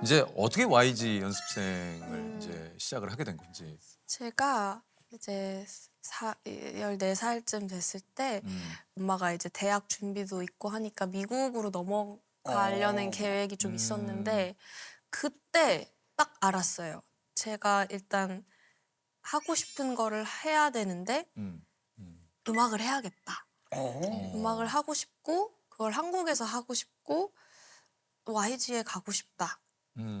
이제 어떻게 YG 연습생을 이제 시작을 하게 된 건지. 제가 이제 14살쯤 됐을 때 엄마가 이제 대학 준비도 있고 하니까 미국으로 넘어가려는 계획이 좀 있었는데 그때 딱 알았어요. 제가 일단 하고 싶은 거를 해야 되는데 음악을 해야겠다. 음악을 하고 싶고 그걸 한국에서 하고 싶고 YG에 가고 싶다.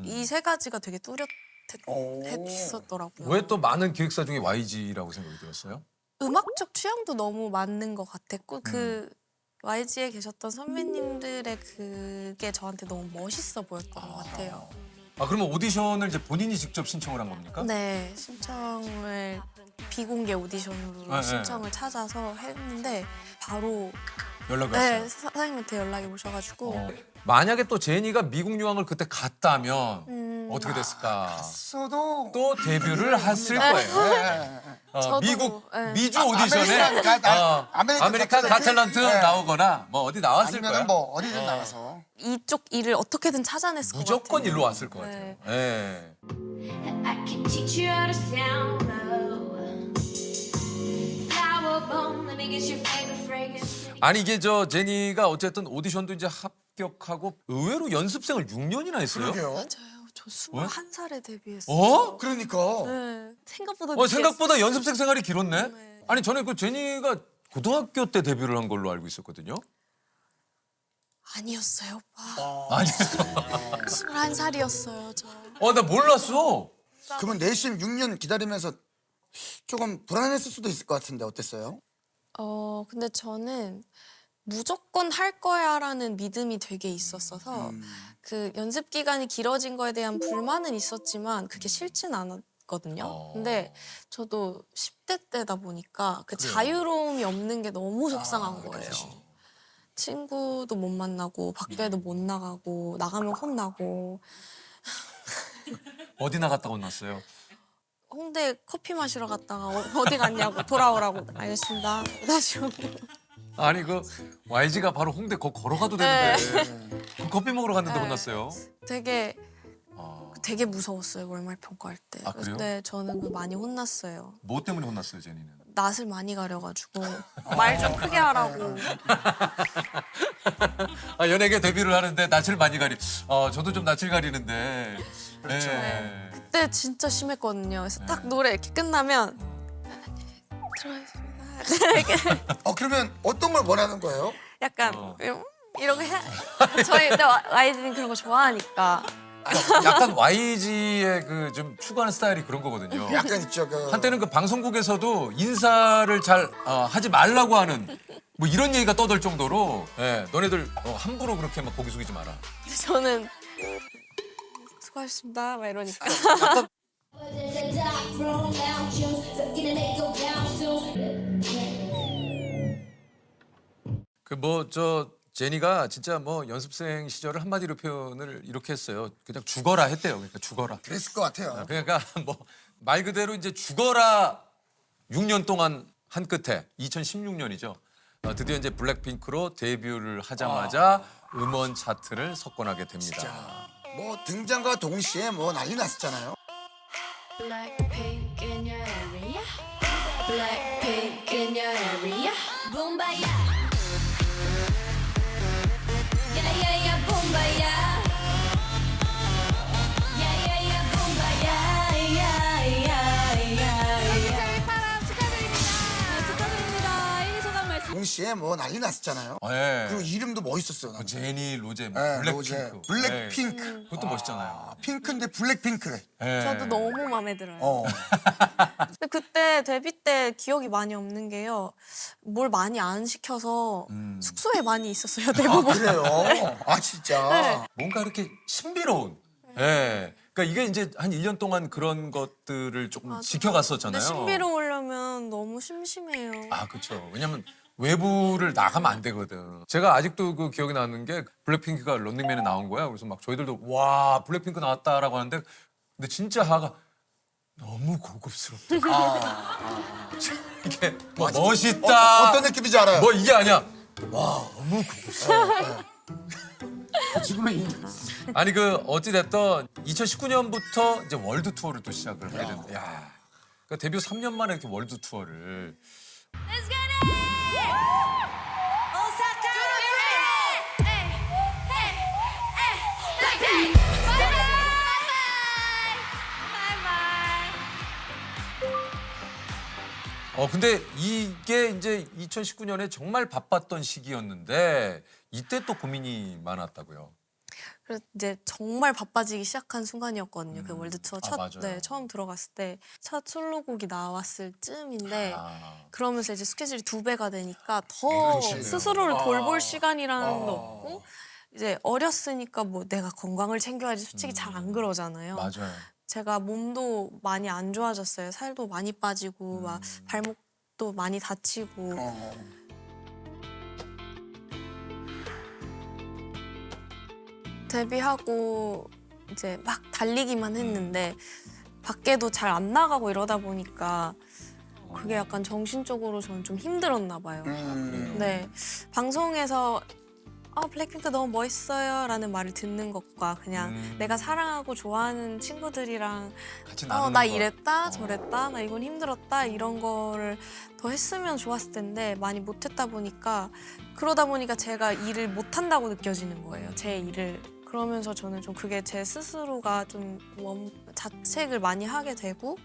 이 세 가지가 되게 뚜렷했었더라고요. 왜 또 많은 기획사 중에 YG라고 생각이 들었어요? 음악적 취향도 너무 맞는 것 같았고 그 YG에 계셨던 선배님들의 그게 저한테 너무 멋있어 보였던 것 같아요. 아 그러면 오디션을 이제 본인이 직접 신청을 한 겁니까? 네, 신청을 비공개 오디션으로 네, 신청을 찾아서 했는데 바로 연락이 왔어요. 네, 사장님한테 연락이 오셔가지고 만약에 또 제니가 미국 유학을 그때 갔다면 어떻게 됐을까? 갔어도 또 데뷔를 했을 거예요. 네. 저도, 미국 네. 미주 오디션에 아메리칸 가탤런트 네. 나오거나 뭐 어디 나왔을 거야. 아니면 뭐 어디든 나가서 이쪽 일을 어떻게든 찾아냈을 것 같아요. 무조건 일로 왔을 것 같아요. 네. 예. I can teach you how to sound low. Flower bomb, let me get your favorite fragrance. 아니 이게 저 제니가 어쨌든 오디션도 이제 합격하고 의외로 연습생을 6년이나 했어요. 그러게요. 맞아요. 저 21살에 데뷔했어요. 어? 그러니까 네, 생각보다 생각보다 연습생 생활이 길었네. 네. 아니 전에 그 제니가 고등학교 때 데뷔를 한 걸로 알고 있었거든요. 아니었어요, 오빠. 아니, 21살이었어요, 저. 나 몰랐어. 그러면 내심 6년 기다리면서 조금 불안했을 수도 있을 것 같은데 어땠어요? 근데 저는 무조건 할 거야라는 믿음이 되게 있었어서 그 연습 기간이 길어진 거에 대한 불만은 있었지만 그게 싫진 않았거든요. 근데 저도 10대 때다 보니까 그 자유로움이 없는 게 너무 속상한 거예요. 친구도 못 만나고 밖에도 못 나가고 나가면 혼나고 어디 나갔다 혼났어요? 홍대 커피 마시러 갔다가 어디 갔냐고 돌아오라고 알겠습니다. 다시 오고. 아니 그 YG가 바로 홍대 걸어가도 되는데 그 커피 먹으러 갔는데 네. 혼났어요. 되게 무서웠어요 월말 평가할 때. 아, 그래요? 네, 저는 그 많이 혼났어요. 뭐 때문에 혼났어요 제니는? 낯을 많이 가려가지고 말 좀 크게 하라고. 연예계 데뷔를 하는데 낯을 많이 가리. 저도 좀 낯을 가리는데. 그렇죠. 그때 진짜 심했거든요. 그래서 딱 노래 이렇게 끝나면 들어가겠습니다. 그러면 어떤 걸 원하는 거예요? 약간 이러고 해. 저희 근데 YG는 그런 거 좋아하니까. 약간 YG의 그 좀 추구하는 스타일이 그런 거거든요. 약간 있죠. 그 한때는 그 방송국에서도 인사를 잘 하지 말라고 하는 뭐 이런 얘기가 떠돌 정도로 너네들 함부로 그렇게 막 고개 숙이지 마라. 근데 저는 수고하셨습니다 막 이러니까. In the dark room, lounge, looking and they go down soon. 그 뭐 저 제니가 진짜 뭐 연습생 시절을 한마디로 표현을 이렇게 했어요. 그냥 죽어라 했대요. 그러니까 죽어라. 그랬을 것 같아요. 그러니까 뭐 말 그대로 이제 죽어라 6년 동안 한 끝에 2016년이죠. 드디어 이제 블랙핑크로 데뷔를 하자마자 음원 차트를 석권하게 됩니다. 뭐 등장과 동시에 뭐 난리 났었잖아요. Blackpink in your area. Blackpink in your area. Boombayah. Yeah, yeah, yeah, boombayah. Yeah, yeah, yeah, boombayah. Yeah, yeah, yeah, yeah. 파람 축하드립니다. 축하드립니다. 1위 소감 말씀. 동시에 뭐 난리 났었잖아요. 그리고 이름도 멋있었어요. 뭐 나는. 제니, 로제, 뭐 네, 블랙핑크. 로제. 블랙핑크. 그것도 멋있잖아요. 핑크인데 블랙핑크래. 저도 너무 마음에 들어요. 어. 근데 그때 데뷔 때 기억이 많이 없는 게요. 뭘 많이 안 시켜서 숙소에 많이 있었어요 대부분. 그래요? 아 진짜. 뭔가 이렇게 신비로운. 그러니까 이게 이제 한 1년 동안 그런 것들을 조금 근데 지켜갔었잖아요. 신비로우려면 너무 심심해요. 그렇죠. 왜냐면 외부를 나가면 안 되거든. 제가 아직도 그 기억이 나는 게 블랙핑크가 런닝맨에 나온 거야. 그래서 막 저희들도 와 블랙핑크 나왔다라고 하는데 근데 진짜 하가 너무 고급스럽다. 이게 뭐 멋있다. 어떤 느낌인지 알아요? 뭐 이게 아니야. 와 너무 고급스러워. 지금은 아니 그 어찌 됐든 2019년부터 이제 월드 투어를 또 시작을 하게 됐는데, 야, 그러니까 데뷔 3년 만에 이렇게 월드 투어를. 근데 이게 이제 2019년에 정말 바빴던 시기였는데 이때 또 고민이 많았다고요. 그래서 이제 정말 바빠지기 시작한 순간이었거든요. 그 월드 투어 맞아요. 처음 들어갔을 때 첫 솔로곡이 나왔을 쯤인데 아, 그러면서 이제 스케줄이 2배가 되니까 더 그렇지. 스스로를 돌볼 시간이라는 것도 없고 이제 어렸으니까 뭐 내가 건강을 챙겨야지 솔직히 잘 안 그러잖아요. 맞아요. 제가 몸도 많이 안 좋아졌어요. 살도 많이 빠지고 막 발목도 많이 다치고 데뷔하고 이제 막 달리기만 했는데 밖에도 잘 안 나가고 이러다 보니까 그게 약간 정신적으로 저는 좀 힘들었나 봐요. 네, 방송에서 블랙핑크 너무 멋있어요 라는 말을 듣는 것과 그냥 내가 사랑하고 좋아하는 친구들이랑 같이 나누는 나 거. 이랬다 저랬다 나 이건 힘들었다 이런 거를 더 했으면 좋았을 텐데 많이 못했다 보니까 그러다 보니까 제가 일을 못한다고 느껴지는 거예요. 제 일을. 그러면서 저는 좀 그게 제 스스로가 좀 자책을 많이 하게 되고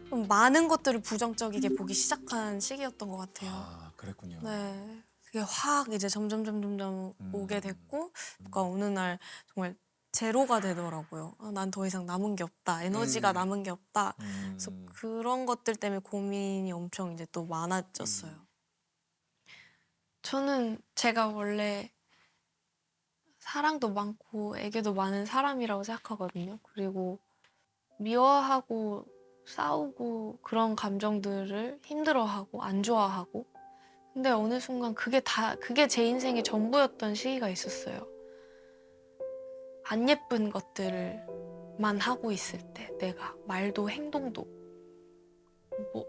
좀 많은 것들을 부정적이게 보기 시작한 시기였던 것 같아요. 아, 그랬군요. 네, 그게 확 이제 점점 오게 됐고, 그러니까 어느 날 정말 제로가 되더라고요. 난 더 이상 남은 게 없다, 에너지가 남은 게 없다. 그래서 그런 것들 때문에 고민이 엄청 이제 또 많아졌어요. 저는 제가 원래 사랑도 많고 애교도 많은 사람이라고 생각하거든요. 그리고 미워하고 싸우고 그런 감정들을 힘들어하고 안 좋아하고 근데 어느 순간 그게 제 인생의 전부였던 시기가 있었어요. 안 예쁜 것들만 하고 있을 때 내가 말도 행동도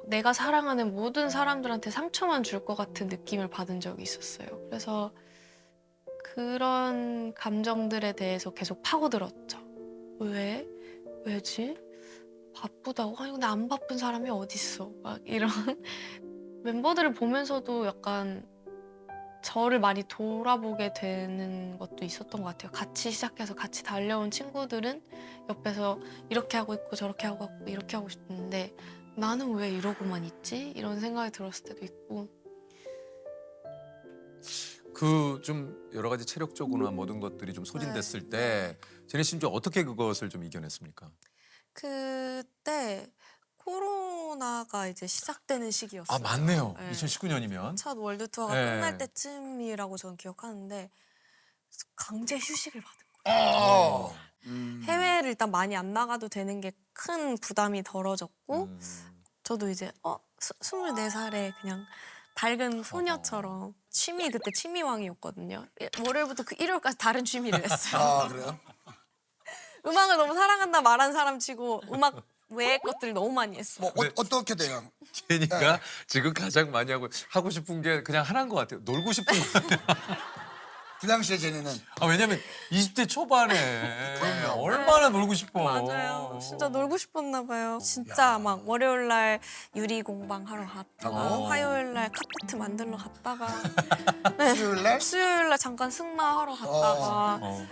내가 사랑하는 모든 사람들한테 상처만 줄 것 같은 느낌을 받은 적이 있었어요. 그래서 그런 감정들에 대해서 계속 파고들었죠. 왜? 왜지? 바쁘다고? 아니 근데 안 바쁜 사람이 어딨어? 막 이런 멤버들을 보면서도 약간 저를 많이 돌아보게 되는 것도 있었던 것 같아요. 같이 시작해서 같이 달려온 친구들은 옆에서 이렇게 하고 있고 저렇게 하고 있고 이렇게 하고 싶은데 나는 왜 이러고만 있지? 이런 생각이 들었을 때도 있고. 그 좀 여러 가지 체력적으로나 모든 것들이 좀 소진됐을 때 제니 씨는 좀 어떻게 그것을 좀 이겨냈습니까? 그때 코로나가 이제 시작되는 시기였어요. 아, 맞네요. 네. 2019년이면. 첫 월드 투어가 네. 끝날 때쯤이라고 저는 기억하는데 강제 휴식을 받은 거예요. 해외를 일단 많이 안 나가도 되는 게 큰 부담이 덜어졌고 저도 이제 24살에 그냥 밝은 소녀처럼 그때 취미왕이었거든요. 월요일부터 그 일요일까지 다른 취미를 했어요. 아 그래요? 음악을 너무 사랑한다 말한 사람 치고 음악 외의 것들을 너무 많이 했어. 뭐 어떻게 돼요? 제니가 지금 가장 많이 하고 싶은 게 그냥 하나인 것 같아요. 놀고 싶은 거 같아요. 그 당시에 제니는 왜냐면 20대 초반에 얼마나 놀고 싶어. 맞아요. 진짜 놀고 싶었나 봐요. 진짜 막 월요일 날 유리 공방 하러 갔다가 화요일 날 카페트 만들러 갔다가 수요일 날 수요일 날 잠깐 승마 하러 갔다가 어.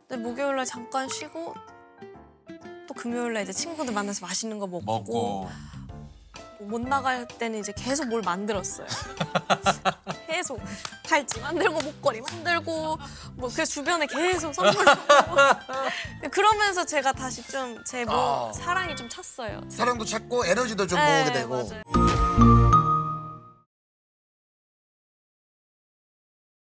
근데 목요일 날 잠깐 쉬고 또 금요일 날 이제 친구들 만나서 맛있는 거 먹고. 못 나갈 때는 이제 계속 뭘 만들었어요. 계속 팔찌 만들고 목걸이 만들고 뭐 그 주변에 계속 선물 그러면서 제가 다시 좀 제 사랑이 좀 찼어요. 사랑도 찾고 에너지도 좀 네, 모으게 되고 맞아요.